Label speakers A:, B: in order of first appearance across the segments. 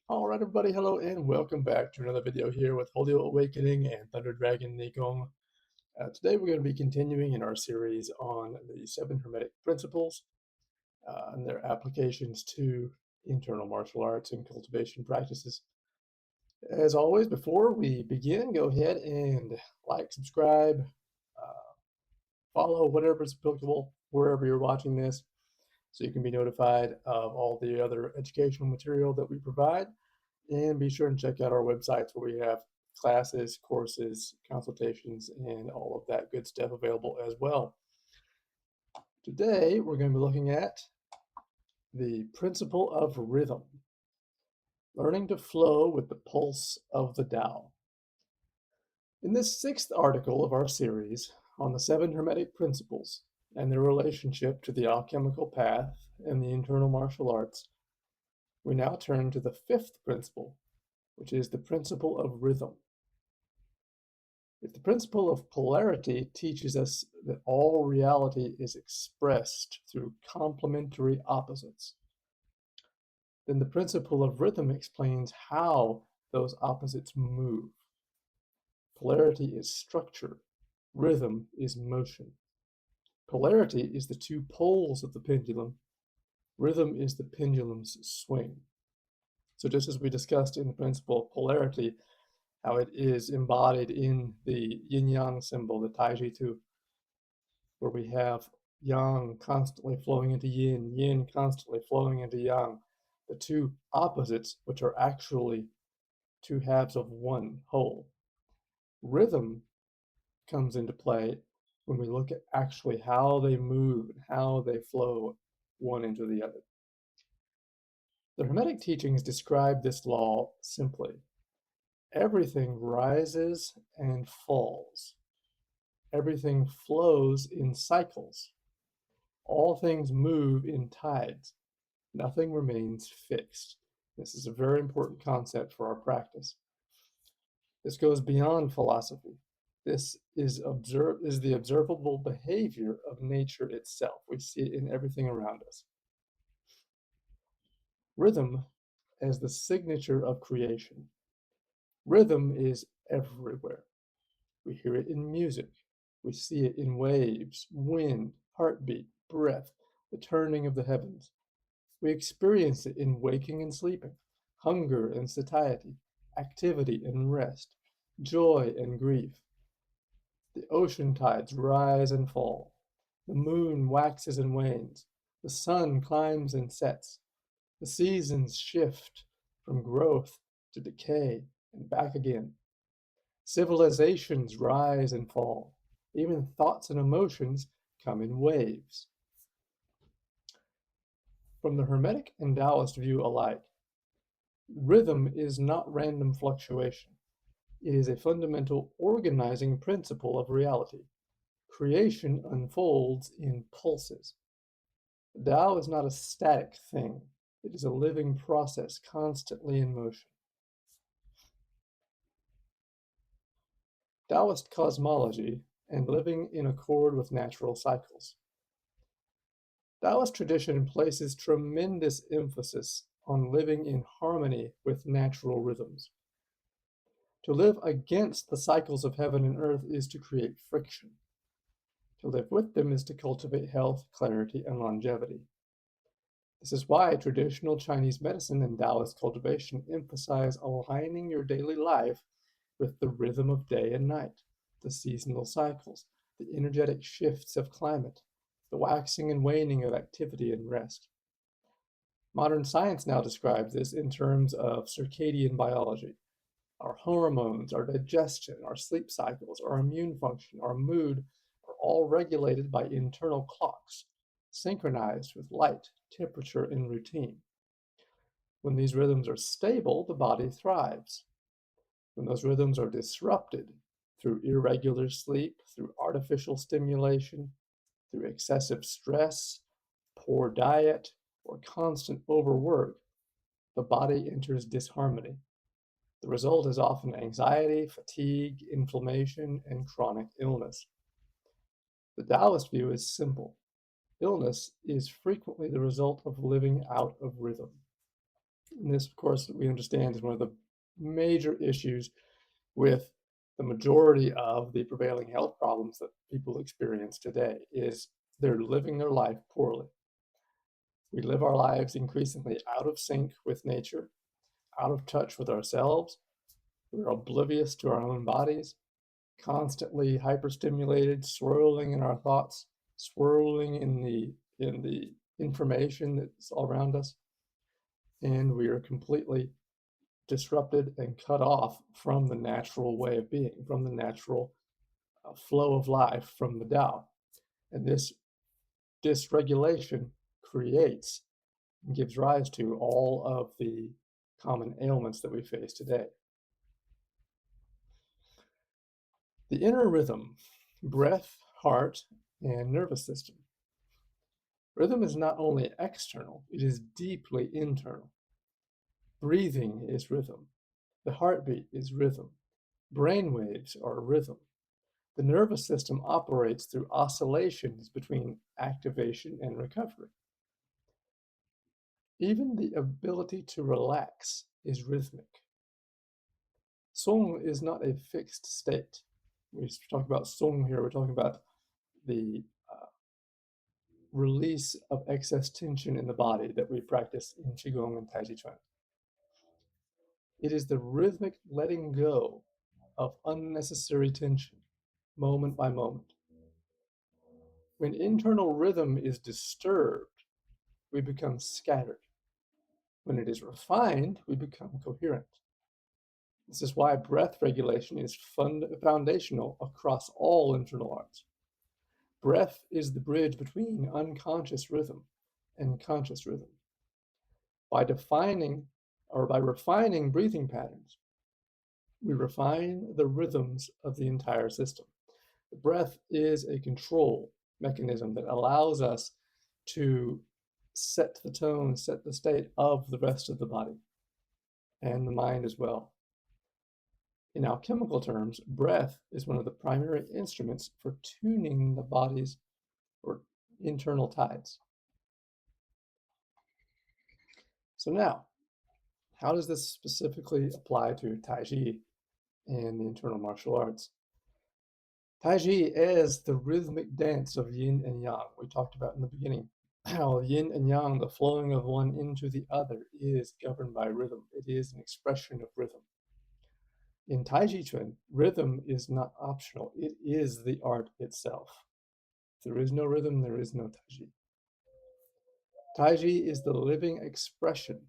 A: All right, everybody, hello and welcome back to another video here with Wholeo Awakening and Thunder Dragon Neigong. Today we're going to be continuing in our series on the seven hermetic principles and their applications to internal martial arts and cultivation practices. As always, before we begin, go ahead and like, subscribe, follow whatever is applicable wherever you're watching this so you can be notified of all the other educational material that we provide. And be sure and check out our websites where we have classes, courses, consultations, and all of that good stuff available as well. Today, we're going to be looking at the principle of rhythm, learning to flow with the pulse of the Tao. In this sixth article of our series on the seven hermetic principles and their relationship to the alchemical path and the internal martial arts, we now turn to the fifth principle, which is the principle of rhythm. If the principle of polarity teaches us that all reality is expressed through complementary opposites, then the principle of rhythm explains how those opposites move. Polarity is structure, rhythm is motion. Polarity is the two poles of the pendulum, rhythm is the pendulum's swing. So just as we discussed in the principle of polarity, how it is embodied in the yin-yang symbol, the taiji, where we have yang constantly flowing into yin, yin constantly flowing into yang, the two opposites, which are actually two halves of one whole. Rhythm comes into play when we look at actually how they move and how they flow one into the other. The Hermetic teachings describe this law simply. Everything rises and falls. Everything flows in cycles. All things move in tides. Nothing remains fixed. This is a very important concept for our practice. This goes beyond philosophy. This is the observable behavior of nature itself. We see it in everything around us. Rhythm as the signature of creation. Rhythm is everywhere. We hear it in music. We see it in waves, wind, heartbeat, breath, the turning of the heavens. We experience it in waking and sleeping, hunger and satiety, activity and rest, joy and grief. The ocean tides rise and fall. The moon waxes and wanes. The sun climbs and sets. The seasons shift from growth to decay and back again. Civilizations rise and fall. Even thoughts and emotions come in waves. From the Hermetic and Taoist view alike, rhythm is not random fluctuation. It is a fundamental organizing principle of reality. Creation unfolds in pulses. The Tao is not a static thing. It is a living process constantly in motion. Taoist cosmology and living in accord with natural cycles. Taoist tradition places tremendous emphasis on living in harmony with natural rhythms. To live against the cycles of heaven and earth is to create friction. To live with them is to cultivate health, clarity, and longevity. This is why traditional Chinese medicine and Taoist cultivation emphasize aligning your daily life with the rhythm of day and night, the seasonal cycles, the energetic shifts of climate, the waxing and waning of activity and rest. Modern science now describes this in terms of circadian biology. Our hormones, our digestion, our sleep cycles, our immune function, our mood are all regulated by internal clocks, synchronized with light, temperature, and routine. When these rhythms are stable, the body thrives. When those rhythms are disrupted through irregular sleep, through artificial stimulation, through excessive stress, poor diet, or constant overwork, the body enters disharmony. The result is often anxiety, fatigue, inflammation, and chronic illness. The Taoist view is simple. Illness is frequently the result of living out of rhythm. And this, of course, we understand is one of the major issues with the majority of the prevailing health problems that people experience today is they're living their life poorly. We live our lives increasingly out of sync with nature, out of touch with ourselves. We're oblivious to our own bodies, constantly hyperstimulated, swirling in our thoughts, swirling in the information that's all around us, and we are completely disrupted and cut off from the natural way of being, from the natural flow of life, from the Tao. And this dysregulation creates and gives rise to all of the common ailments that we face today. The inner rhythm, breath, heart, and nervous system. Rhythm is not only external, it is deeply internal. Breathing is rhythm. The heartbeat is rhythm. Brain waves are rhythm. The nervous system operates through oscillations between activation and recovery. Even the ability to relax is rhythmic. Song is not a fixed state. We talk about song here, we're talking about the release of excess tension in the body that we practice in qigong and taijiquan. It is the rhythmic letting go of unnecessary tension, moment by moment. When internal rhythm is disturbed, we become scattered. When it is refined, we become coherent. This is why breath regulation is foundational across all internal arts. Breath is the bridge between unconscious rhythm and conscious rhythm. By refining breathing patterns, we refine the rhythms of the entire system. The breath is a control mechanism that allows us to set the tone, set the state of the rest of the body and the mind as well. In alchemical terms, breath is one of the primary instruments for tuning the body's or internal tides. So now, how does this specifically apply to taiji and the internal martial arts? Taiji is the rhythmic dance of yin and yang. We talked about in the beginning how yin and yang, the flowing of one into the other, is governed by rhythm. It is an expression of rhythm. In taijiquan, rhythm is not optional. It is the art itself. If there is no rhythm, there is no taiji. Taiji is the living expression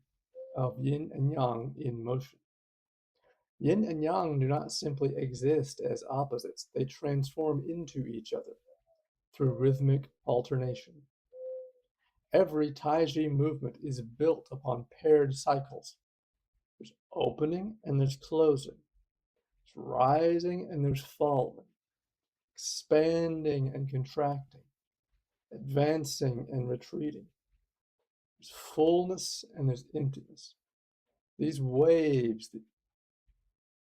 A: of yin and yang in motion. Yin and yang do not simply exist as opposites, they transform into each other through rhythmic alternation. Every taiji movement is built upon paired cycles. There's opening and there's closing. There's rising and there's falling. Expanding and contracting. Advancing and retreating. There's fullness and there's emptiness. These waves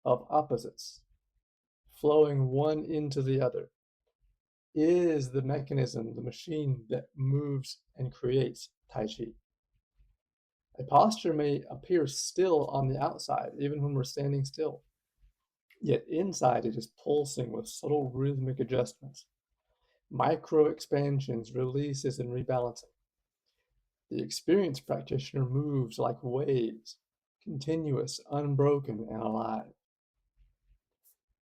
A: of opposites flowing one into the other is the mechanism, the machine that moves and creates Tai Chi. A posture may appear still on the outside, even when we're standing still, yet inside it is pulsing with subtle rhythmic adjustments, micro expansions, releases, and rebalancing. The experienced practitioner moves like waves, continuous, unbroken, and alive.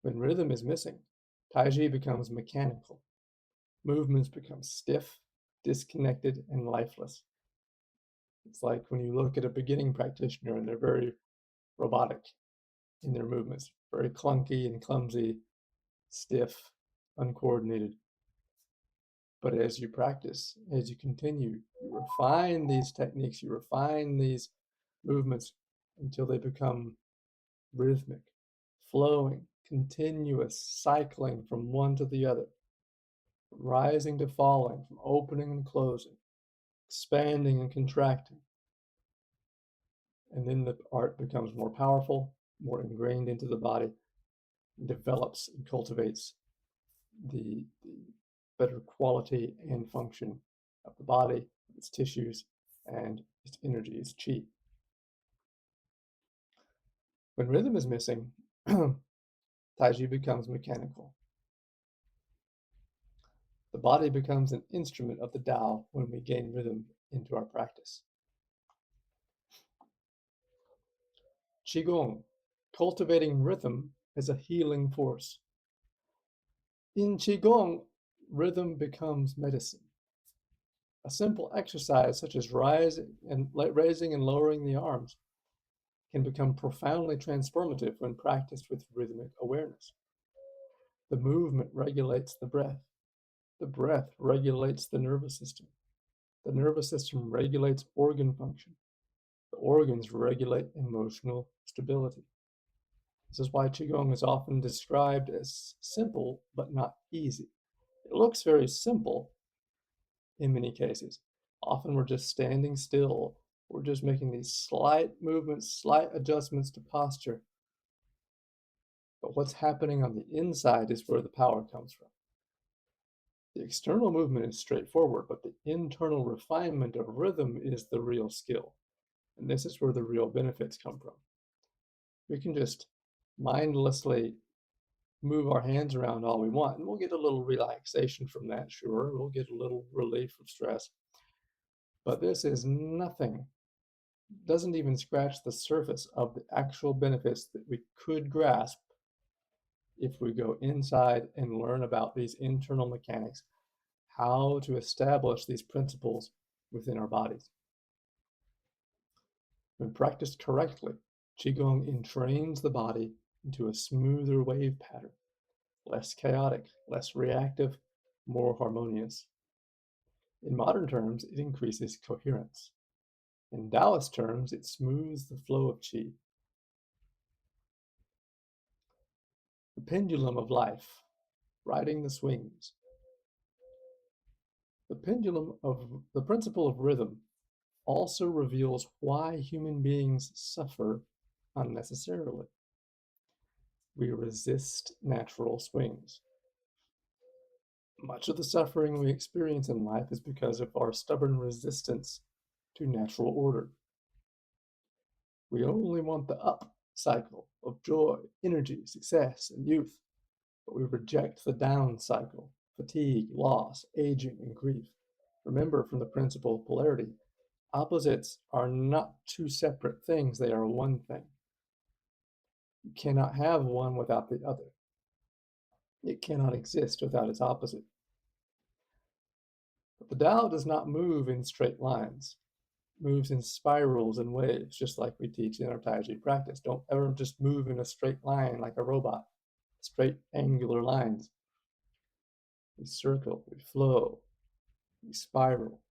A: When rhythm is missing, Taiji becomes mechanical. Movements become stiff, disconnected, and lifeless. It's like when you look at a beginning practitioner and they're very robotic in their movements, very clunky and clumsy, stiff, uncoordinated. But as you practice, as you continue, you refine these techniques, you refine these movements until they become rhythmic, flowing, continuous, cycling from one to the other, from rising to falling, from opening and closing, expanding and contracting. And then the art becomes more powerful, more ingrained into the body, develops and cultivates the better quality and function of the body, its tissues, and its energy, its chi. When rhythm is missing, taiji becomes mechanical. The body becomes an instrument of the Tao when we gain rhythm into our practice. Qigong, cultivating rhythm as a healing force. In Qigong, rhythm becomes medicine. A simple exercise such as raising and lowering the arms can become profoundly transformative when practiced with rhythmic awareness. The movement regulates the breath. The breath regulates the nervous system. The nervous system regulates organ function. The organs regulate emotional stability. This is why Qigong is often described as simple but not easy. It looks very simple in many cases. Often we're just standing still. We're just making these slight movements, slight adjustments to posture. But what's happening on the inside is where the power comes from. The external movement is straightforward, but the internal refinement of rhythm is the real skill. And this is where the real benefits come from. We can just mindlessly move our hands around all we want, and we'll get a little relaxation from that, sure. We'll get a little relief of stress. But this is nothing, doesn't even scratch the surface of the actual benefits that we could grasp if we go inside and learn about these internal mechanics, how to establish these principles within our bodies. When practiced correctly, Qigong entrains the body into a smoother wave pattern, less chaotic, less reactive, more harmonious. In modern terms, it increases coherence. In Taoist terms, it smooths the flow of qi. The pendulum of life, riding the swings. The principle of rhythm also reveals why human beings suffer unnecessarily. We resist natural swings. Much of the suffering we experience in life is because of our stubborn resistance to natural order. We only want the up cycle of joy, energy, success, and youth, but we reject the down cycle, fatigue, loss, aging, and grief. Remember from the principle of polarity, opposites are not two separate things, they are one thing. You cannot have one without the other. It cannot exist without its opposite. But the Tao does not move in straight lines. It moves in spirals and waves, just like we teach in our taiji practice. Don't ever just move in a straight line like a robot, straight angular lines. We circle, we flow, we spiral.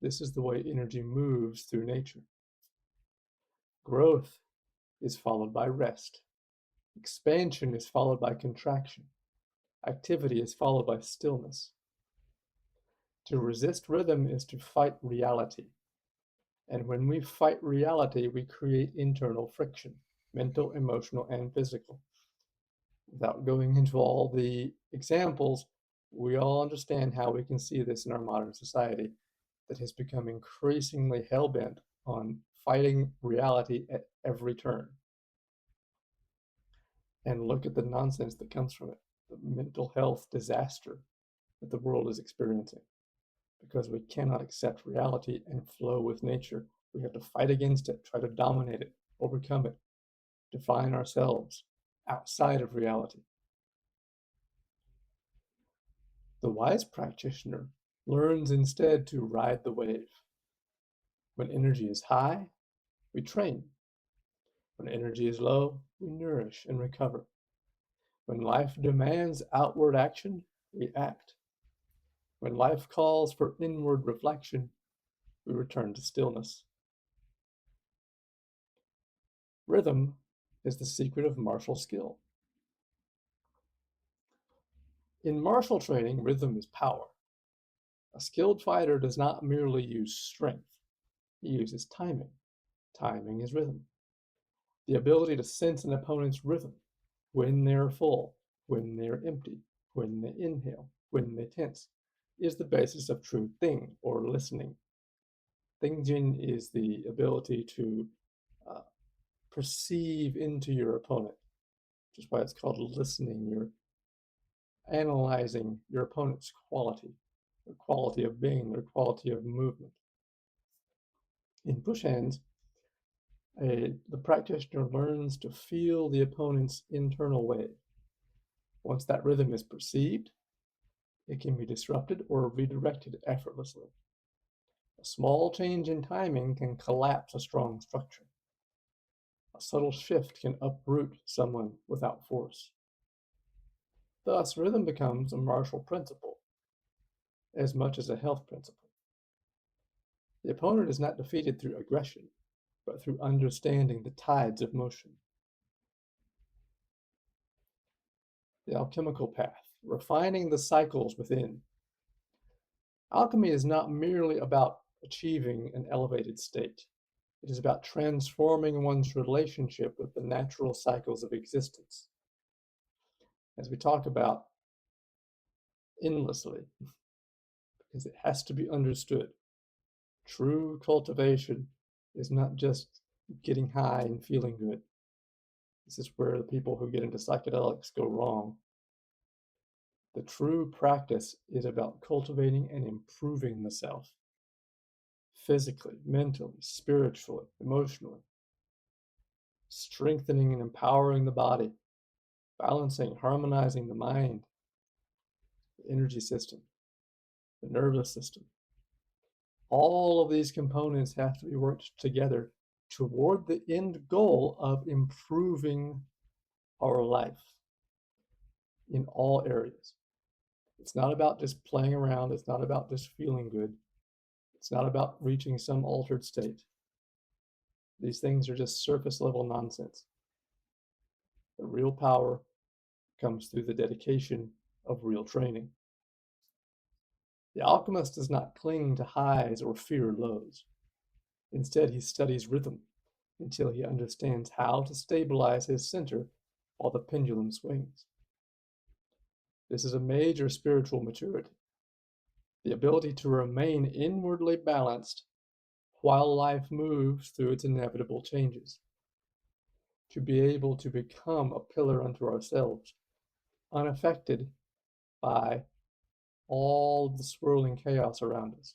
A: This is the way energy moves through nature. Growth is followed by rest. Expansion is followed by contraction. Activity is followed by stillness. To resist rhythm is to fight reality. And when we fight reality, we create internal friction, mental, emotional, and physical. Without going into all the examples, we all understand how we can see this in our modern society that has become increasingly hell-bent on fighting reality at every turn. And look at the nonsense that comes from it, the mental health disaster that the world is experiencing. Because we cannot accept reality and flow with nature. We have to fight against it, try to dominate it, overcome it, define ourselves outside of reality. The wise practitioner learns instead to ride the wave. When energy is high, we train. When energy is low, we nourish and recover. When life demands outward action, we act. When life calls for inward reflection, we return to stillness. Rhythm is the secret of martial skill. In martial training, rhythm is power. A skilled fighter does not merely use strength, he uses timing. Timing is rhythm. The ability to sense an opponent's rhythm, when they're full, when they're empty, when they inhale, when they tense, is the basis of true thing or listening. Tingjin is the ability to perceive into your opponent, which is why it's called listening. You're analyzing your opponent's quality, their quality of being, their quality of movement. In push hands, the practitioner learns to feel the opponent's internal wave. Once that rhythm is perceived, it can be disrupted or redirected effortlessly. A small change in timing can collapse a strong structure. A subtle shift can uproot someone without force. Thus, rhythm becomes a martial principle as much as a health principle. The opponent is not defeated through aggression, but through understanding the tides of motion. The alchemical path, refining the cycles within. Alchemy is not merely about achieving an elevated state. It is about transforming one's relationship with the natural cycles of existence. As we talk about endlessly, because it has to be understood. True cultivation is not just getting high and feeling good. This is where the people who get into psychedelics go wrong. The true practice is about cultivating and improving the self, physically, mentally, spiritually, emotionally, strengthening and empowering the body, balancing, harmonizing the mind, the energy system, the nervous system. All of these components have to be worked together toward the end goal of improving our life in all areas. It's not about just playing around. It's not about just feeling good. It's not about reaching some altered state. These things are just surface level nonsense. The real power comes through the dedication of real training. The alchemist does not cling to highs or fear lows. Instead, he studies rhythm until he understands how to stabilize his center while the pendulum swings. This is a major spiritual maturity, the ability to remain inwardly balanced while life moves through its inevitable changes, to be able to become a pillar unto ourselves, unaffected by all of the swirling chaos around us.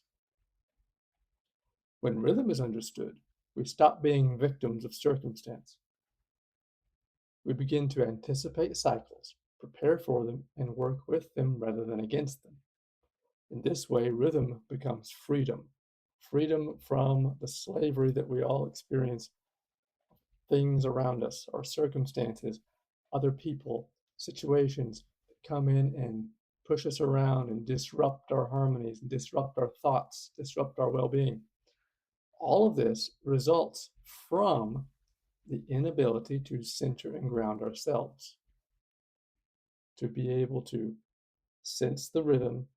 A: When rhythm is understood, we stop being victims of circumstance. We begin to anticipate cycles, prepare for them, and work with them rather than against them. In this way, rhythm becomes freedom, freedom from the slavery that we all experience, things around us, our circumstances, other people, situations that come in and push us around and disrupt our harmonies, and disrupt our thoughts, disrupt our well-being. All of this results from the inability to center and ground ourselves, to be able to sense the rhythm,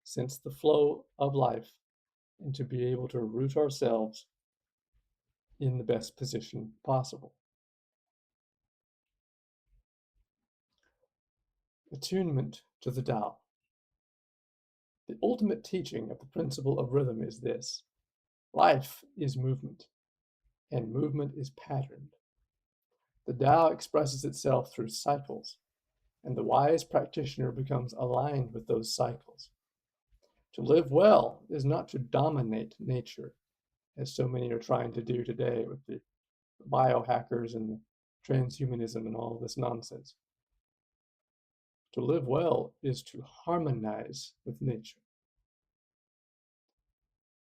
A: sense the flow of life, and to be able to root ourselves in the best position possible. Attunement to the Tao. The ultimate teaching of the principle of rhythm is this: life is movement, and movement is patterned. The Tao expresses itself through cycles, and the wise practitioner becomes aligned with those cycles. To live well is not to dominate nature, as so many are trying to do today with the biohackers and the transhumanism and all this nonsense. To live well is to harmonize with nature.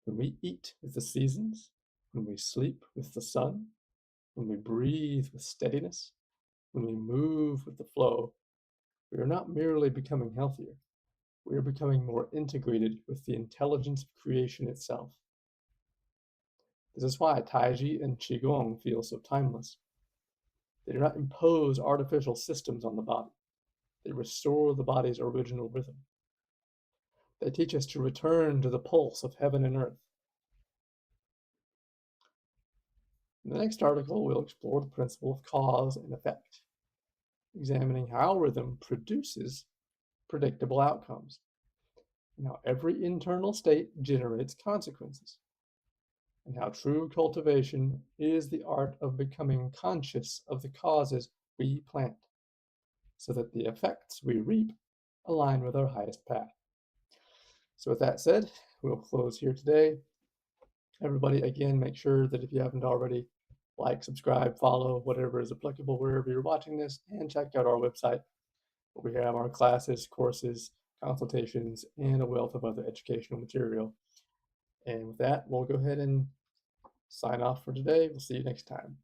A: When we eat with the seasons, when we sleep with the sun, when we breathe with steadiness, when we move with the flow, we are not merely becoming healthier, we are becoming more integrated with the intelligence of creation itself. This is why taiji and qigong feel so timeless. They do not impose artificial systems on the body. They restore the body's original rhythm. They teach us to return to the pulse of heaven and earth. In the next article, we'll explore the principle of cause and effect, examining how rhythm produces predictable outcomes. Now, every internal state generates consequences. and how true cultivation is the art of becoming conscious of the causes we plant, so that the effects we reap align with our highest path. So with that said, we'll close here today. Everybody, again, make sure that if you haven't already, like, subscribe, follow, whatever is applicable wherever you're watching this, and check out our website where we have our classes, courses, consultations, and a wealth of other educational material. And with that, we'll go ahead and sign off for today. We'll see you next time.